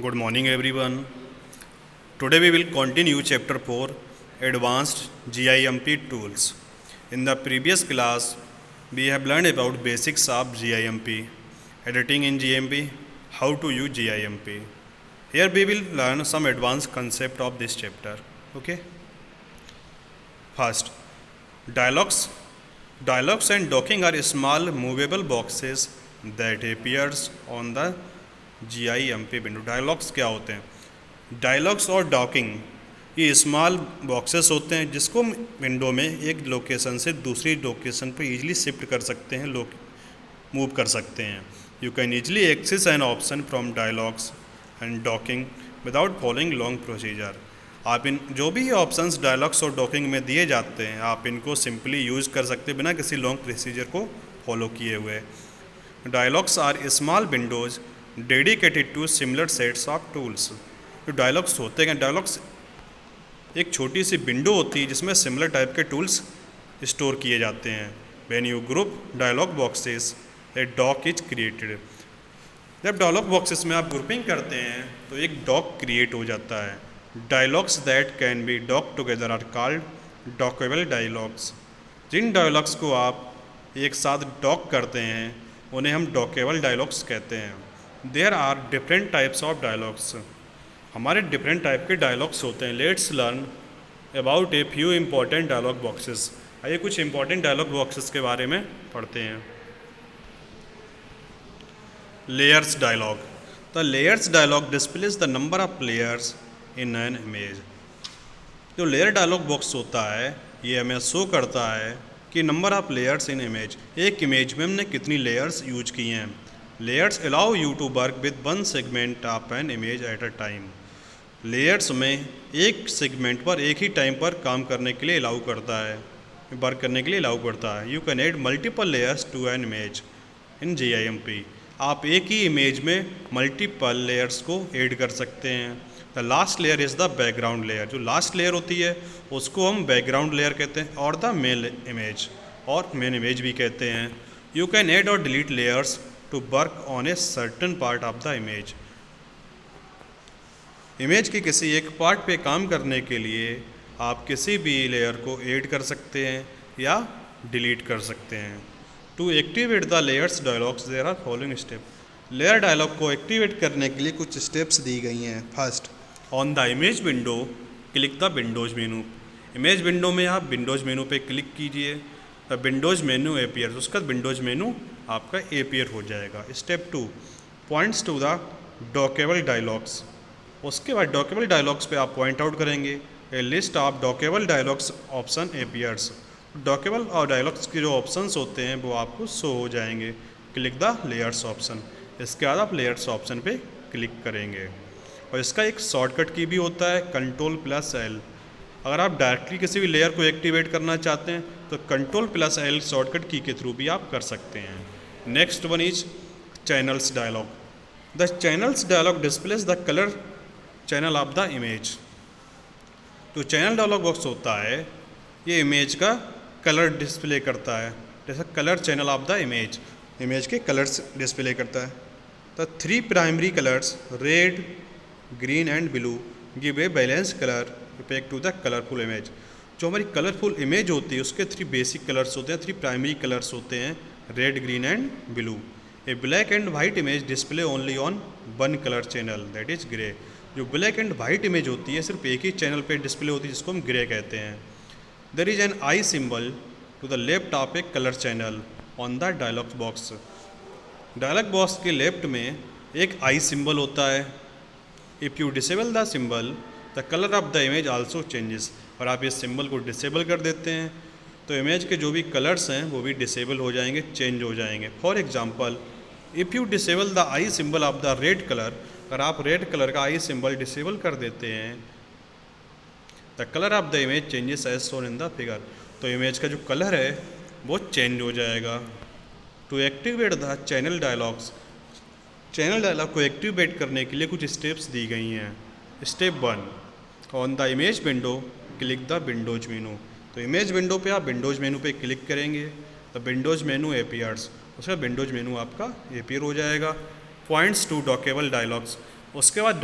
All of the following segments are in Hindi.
Good morning, everyone. Today we will continue Chapter 4 Advanced GIMP Tools. In the previous class, we have learned about basics of GIMP, editing in GIMP, how to use GIMP. Here we will learn some advanced concept of this chapter. Okay. First, dialogues. Dialogues and docking are small movable boxes that appears on the GIMP window. Dialogues क्या होते हैं? डायलॉग्स और डॉकिंग ये स्मॉल बॉक्सेस होते हैं जिसको विंडो में एक लोकेशन से दूसरी लोकेशन पर ईजिली शिफ्ट कर सकते हैं, मूव कर सकते हैं. You can easily access an option from dialogs and docking without following long procedure. आप इन जो भी ऑप्शंस डायलॉग्स और डॉकिंग में दिए जाते हैं आप इनको सिंपली यूज़ कर सकते हैं बिना किसी लॉन्ग प्रोसीजर को फॉलो किए हुए. Dialogs are small windows dedicated to similar sets of tools. जो डायलॉग्स होते हैं, डायलॉग्स एक छोटी सी विंडो होती है जिसमें सिमिलर टाइप के टूल्स स्टोर किए जाते हैं. When you group dialog boxes a dock is created. जब डायलॉग बॉक्सेस में आप ग्रुपिंग करते हैं तो एक डॉक क्रिएट हो जाता है. Dialogs that can be dock together are called dockable dialogs. जिन डायलॉग्स को आप एक साथ डॉक करते हैं उन्हें हम डॉकेबल डायलॉग्स कहते हैं. There are different types of dialogs. हमारे डिफरेंट टाइप के डायलॉग्स होते हैं. Let's learn about a few important dialog boxes. आइए कुछ इंपॉर्टेंट डायलॉग बॉक्सेस के बारे में पढ़ते हैं. Layers dialog. The layers dialog displays the number of layers in an image. जो लेयर डायलॉग बॉक्स होता है ये हमें शो करता है कि number of layers in image. एक इमेज में हमने कितनी लेयर्स यूज की हैं. Layers allow you to work with one segment of an image at a time. Layers में एक सेगमेंट पर एक ही टाइम पर काम करने के लिए अलाउ करता है, वर्क करने के लिए अलाउ करता है. You can add multiple layers to an image in GIMP. आप एक ही इमेज में मल्टीपल लेयर्स को ऐड कर सकते हैं. The last layer is the background layer. जो लास्ट लेयर होती है उसको हम बैकग्राउंड लेयर कहते हैं और द मेन इमेज और मेन इमेज भी कहते हैं. यू कैन ऐड और delete layers to work on a certain part of the image. Image के किसी एक पार्ट पे काम करने के लिए आप किसी भी लेयर को ऐड कर सकते हैं या डिलीट कर सकते हैं. To activate the layers dialogs there are following step. Layer dialog को एक्टिवेट करने के लिए कुछ स्टेप्स दी गई हैं. First, on the image window click the Windows menu. Image window में आप विंडोज़ मेनू पे क्लिक कीजिए. The Windows menu appears. उसका विंडोज़ मेनू आपका एपियर हो जाएगा. Step 2, points to the dockable dialogs. उसके बाद डॉकेबल डायलॉग्स पे आप पॉइंट आउट करेंगे. ए list of dockable dialogs option appears. Dockable और डायलॉग्स के जो ऑप्शंस होते हैं वो आपको शो हो जाएंगे. Click the layers option. इसके बाद आप लेयर्स ऑप्शन पे क्लिक करेंगे. और इसका एक शॉर्टकट की भी होता है Ctrl+L. अगर आप डायरेक्टली किसी भी लेयर को एक्टिवेट करना चाहते हैं तो Ctrl+L शॉर्टकट की के थ्रू भी आप कर सकते हैं. Next one is channels dialog. The channels dialog displays the colour channel of the image. तो चैनल डायलॉग बॉक्स होता है ये इमेज का कलर डिस्प्ले करता है. जैसा colour channel of the image, image के कलर्स डिस्प्ले करता है. The 3 primary colours red, green and blue give a balance colour effect to the colourful image. जो हमारी कलरफुल इमेज होती है उसके 3 बेसिक कलर्स होते हैं, 3 प्राइमरी कलर्स होते हैं, red, green and blue. A black and white image display only on one colour channel that is grey. जो ब्लैक एंड वाइट इमेज होती है सिर्फ एक ही चैनल पे डिस्प्ले होती है जिसको हम ग्रे कहते हैं. There is an eye symbol to the left of a colour channel on the dialog box. Dialog box के लेफ्ट में एक आई सिंबल होता है. If you disable the symbol the colour of the image also changes. और आप इस सिंबल को डिसेबल कर देते हैं तो इमेज के जो भी कलर्स हैं वो भी डिसेबल हो जाएंगे, चेंज हो जाएंगे. For example, if you disable the eye symbol of the red colour. अगर आप रेड कलर का आई सिंबल डिसेबल कर देते हैं the colour of the image changes as shown in the figure. तो इमेज का जो कलर है वो चेंज हो जाएगा. To activate the channel dialogs. Channel dialog को एक्टिवेट करने के लिए कुछ स्टेप्स दी गई हैं. Step 1, on the image window click the windows menu. तो इमेज विंडो पे आप विंडोज मेनू पे क्लिक करेंगे तो विंडोज मेनू एपियर्स. उसका विंडोज मेनू आपका एपियर हो जाएगा. Points to dockable dialogs. उसके बाद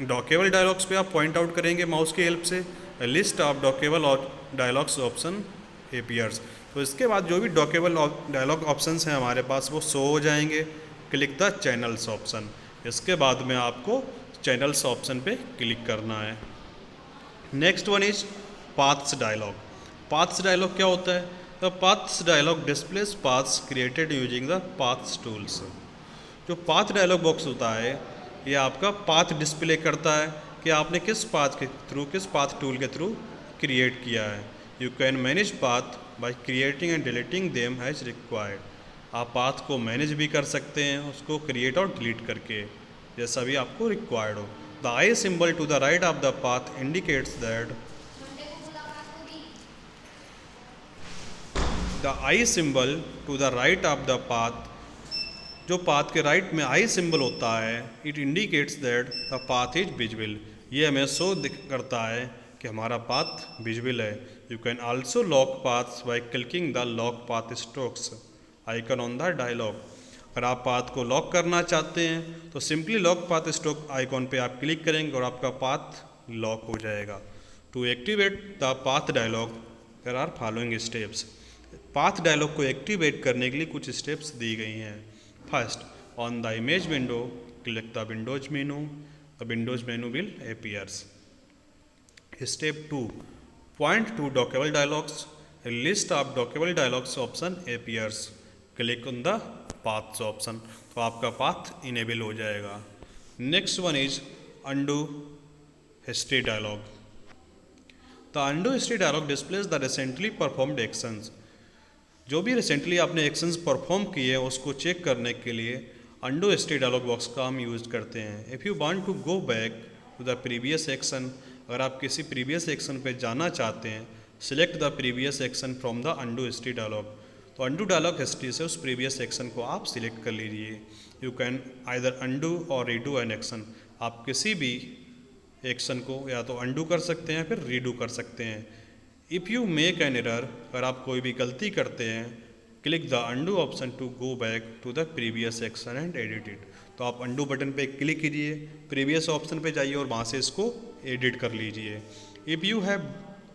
डॉकेबल डायलॉग्स पे आप पॉइंट आउट करेंगे माउस की हेल्प से, लिस्ट ऑफ डॉकेबल और डायलॉग्स ऑप्शन अपीयर्स। तो इसके बाद जो भी डॉकेबल डायलॉग ऑप्शंस हैं हमारे पास वो शो हो जाएंगे। क्लिक द चैनल्स ऑप्शन, इसके बाद में आपको चैनल्स ऑप्शन पे क्लिक करना है। Next one is paths dialog. Paths dialog क्या होता है? The paths dialog displays paths created using the paths tools. जो पाथ डायलॉग बॉक्स होता है ये आपका पाथ डिस्प्ले करता है कि आपने किस पाथ के थ्रू, किस पाथ टूल के थ्रू क्रिएट किया है। You can manage path by creating and deleting them as required. आप पाथ को मैनेज भी कर सकते हैं उसको क्रिएट और डिलीट करके, जैसा भी आपको रिक्वायर्ड हो। The eye symbol to the right of the path indicates that the eye symbol to the right of the path, जो पाथ के राइट में आई सिंबल होता है, it indicates that the path is visible. ये हमें शो करता है कि हमारा पाथ विजिबल है। You can also lock paths by clicking the lock path strokes icon on the dialog. अगर आप पाथ को लॉक करना चाहते हैं तो simply lock path stroke icon पे आप क्लिक करेंगे और आपका पाथ लॉक हो जाएगा। To activate the path dialog there are following steps. Path dialog को एक्टिवेट करने के लिए कुछ स्टेप्स दी गई हैं। First, on the image window, click the Windows menu. The Windows menu will appears. Step 2, point to dockable dialogs. A list of dockable dialogs option appears. Click on the paths option. तो आपका path enable हो जाएगा। Next one is undo history dialog. The undo history dialog displays the recently performed actions. जो भी रिसेंटली आपने एक्शंस परफॉर्म किए हैं उसको चेक करने के लिए अंडू हिस्ट्री डायलॉग बॉक्स का हम यूज़ करते हैं। If you want to go back to the previous action, अगर आप किसी प्रीवियस एक्शन पे जाना चाहते हैं, select the previous action from the undo history dialog. तो अंडू डायलॉग हिस्ट्री से उस प्रीवियस एक्शन को आप सिलेक्ट कर लीजिए। You can either undo or redo an action. आप किसी भी एक्शन को या तो अंडू कर सकते हैं फिर रीडू कर सकते हैं। If you make an error, अगर आप कोई भी गलती करते हैं, click the undo option to go back to the previous action and edit it. तो आप अंडू बटन पे क्लिक कीजिए, प्रीवियस ऑप्शन पे जाइए और वहाँ से इसको एडिट कर लीजिए। If you have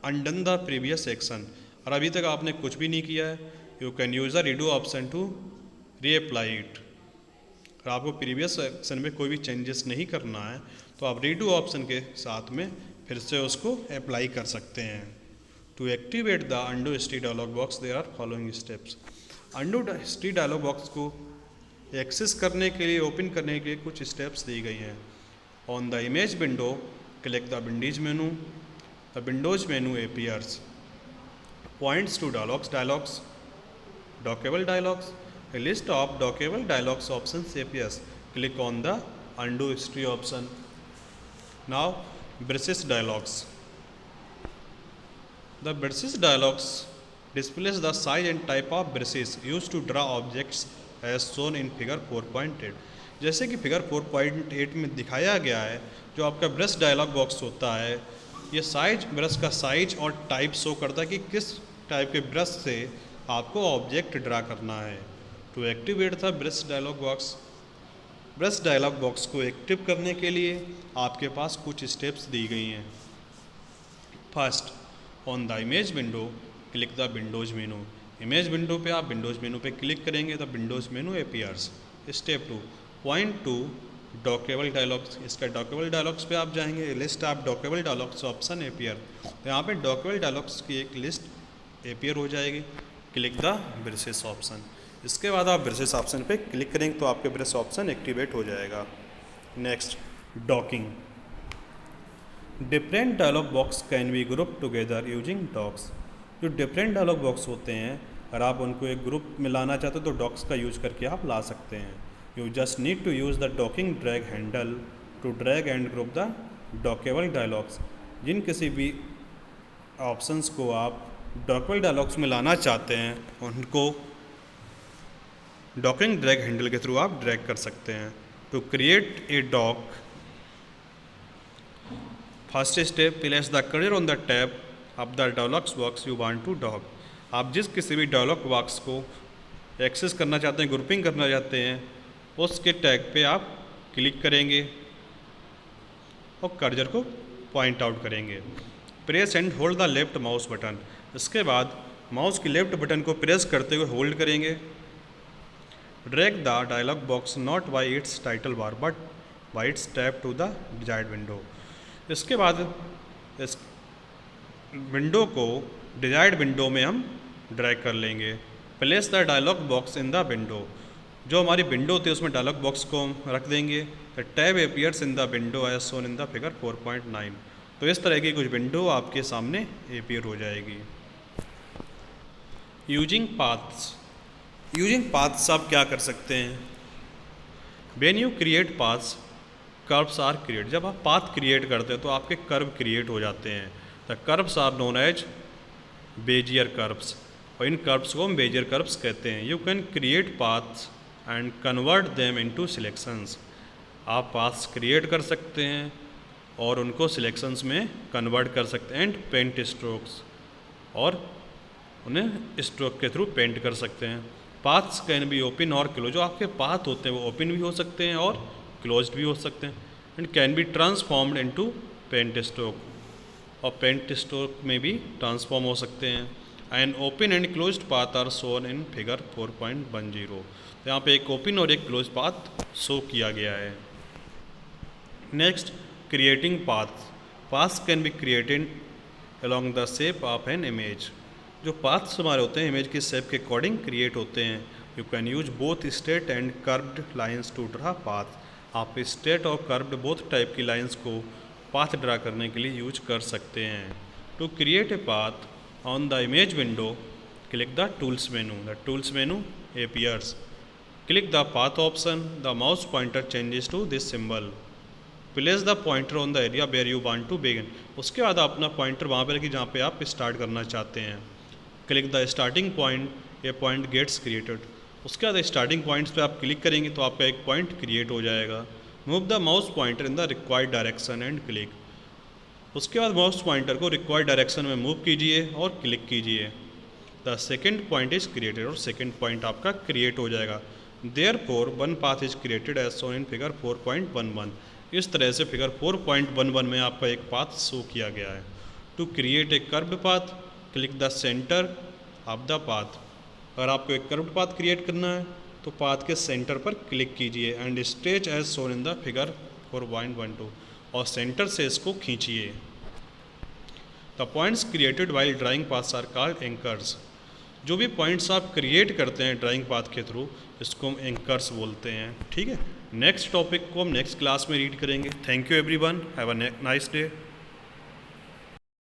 undone the previous action, और अभी तक आपने कुछ भी नहीं किया है, you can use the redo option to reapply it. अगर आपको प्रीवियस एक्शन में कोई भी चेंजेस नहीं करना है तो आप रीडू ऑप्शन के साथ में फिर से उसको अप्लाई कर सकते हैं। To activate the undo history dialog box, there are following steps. Undo history dialog box को एक्सेस करने के लिए, ओपन करने के लिए कुछ स्टेप्स दी गई हैं। On the image window, click the Windows menu. The Windows menu appears. Points to dialogs, dockable dialogs. A list of dockable dialogs options appears. Click on the undo history option. Now, brushes dialogs. The brushes dialogs displays the size and type of brushes used to draw objects as shown in figure 4.8। जैसे कि फिगर 4.8 में दिखाया गया है, जो आपका ब्रश डायलॉग बॉक्स होता है, ये साइज, ब्रश का साइज और टाइप शो करता है कि किस टाइप के ब्रश से आपको ऑब्जेक्ट ड्रा करना है। To activate the brush dialog box, brush dialog box को एक्टिव करने के लिए आपके पास कुछ स्टेप्स दी गई हैं। First, on the image window click the Windows menu. Image window पे आप विंडोज़ मेनू पे क्लिक करेंगे तो Windows menu appears. Step 2, point to dockable dialogs. इसका डॉकेबल डायलॉग्स पे आप जाएंगे, list of dockable dialogs option appear. तो यहाँ पे डॉकेबल डायलॉग्स की एक लिस्ट अपीयर हो जाएगी। Click the brushes option. इसके बाद आप ब्रशेस ऑप्शन पे क्लिक करेंगे तो आपके ब्रश ऑप्शन एक्टिवेट हो जाएगा। Next, docking. Different dialog box can be group together using docks. जो डिफरेंट डायलॉग बॉक्स होते हैं, अगर आप उनको एक ग्रुप में लाना चाहते हो तो डॉक्स का यूज करके आप ला सकते हैं। You just need to use the docking drag handle to drag and group the dockable dialogs. जिन किसी भी ऑप्शंस को आप डॉकेबल डायलॉग्स में लाना चाहते हैं उनको डॉकिंग ड्रैग हैंडल के थ्रू आप ड्रैग कर सकते हैं। To create a dock, first step, place the cursor on the tab of the dialogs box you want to dock. आप जिस किसी भी डायलॉग बॉक्स को एक्सेस करना चाहते हैं, ग्रुपिंग करना चाहते हैं, उसके टैग पे आप क्लिक करेंगे। और कर्जर को पॉइंट आउट करेंगे। Press and hold the left mouse button, इसके बाद माउस की लेफ्ट बटन को प्रेस करते हुए होल्ड करेंगे। Drag the dialog box not by its title bar but by its tap to the desired window. इसके बाद इस विंडो को डिजायर्ड विंडो में हम ड्रैग कर लेंगे। Place the dialog box in the window, जो हमारी विंडो होती है उसमें डायलॉग बॉक्स को हम रख देंगे। The tab appears in the window as shown in the figure 4.9। तो इस तरह की कुछ विंडो आपके सामने अपीयर हो जाएगी। यूजिंग पाथ्स, यूजिंग पाथ्स आप क्या कर सकते हैं? When you create paths curves are create, जब आप पाथ क्रिएट करते हैं तो आपके कर्व क्रिएट हो जाते हैं। The curves are known as Bezier curves, और इन कर्व्स को हम बेजियर कर्व्स कहते हैं। You can create paths and convert them into selections, आप पाथ्स क्रिएट कर सकते हैं और उनको सिलेक्शंस में कन्वर्ट कर सकते हैं। एंड पेंट स्ट्रोक्स, और उन्हें स्ट्रोक के थ्रू पेंट कर सकते हैं। पाथ्स कैन बी ओपन और क्लोज, जो आपके पाथ होते हैं वो ओपन भी हो सकते हैं और क्लोज्ड भी हो सकते हैं। And can be transformed into paint stroke, और पेंट स्ट्रोक में भी ट्रांसफॉर्म हो सकते हैं। And open and closed path are shown in figure 4.10। तो यहाँ पे एक ओपन और एक क्लोज पाथ शो किया गया है। Next, creating path. Paths can be created along the shape of an image, जो पाथ्स हमारे होते हैं इमेज की शेप के अकॉर्डिंग क्रिएट होते हैं। You can use both straight and curved lines to draw path, आप स्ट्रेट और कर्व्ड बोथ टाइप की लाइंस को पाथ ड्रा करने के लिए यूज कर सकते हैं। To create a path on the image window, click the tools menu, the tools menu appears, click the path option, the mouse pointer changes to this symbol, place the pointer on the area where you want to begin। उसके बाद अपना पॉइंटर वहाँ पर रखिए जहाँ पे आप स्टार्ट करना चाहते हैं। Click the starting point, a point gets created, उसके बाद स्टार्टिंग पॉइंट्स पे आप क्लिक करेंगे तो आपका एक पॉइंट क्रिएट हो जाएगा। Move the mouse pointer in the required direction and click, उसके बाद माउस पॉइंटर को रिक्वायर्ड डायरेक्शन में मूव कीजिए और क्लिक कीजिए। The second point is created, और सेकेंड पॉइंट आपका क्रिएट हो जाएगा। Therefore one path is created as shown in figure 4.11। इस तरह से फिगर 4.11 में आपका एक पाथ शो किया गया है। To create a curve path, click the centre of the path, अगर आपको एक कर्व्ड पाथ क्रिएट करना है तो पाथ के सेंटर पर क्लिक कीजिए। And stretch as shown in the figure 4.12, और सेंटर से इसको खींचिए। The points created while drawing paths are called anchors, जो भी पॉइंट्स आप क्रिएट करते हैं ड्राइंग पाथ के थ्रू इसको हम एंकर्स बोलते हैं। ठीक है, नेक्स्ट टॉपिक को हम नेक्स्ट क्लास में रीड करेंगे। Thank you everyone, have a nice day.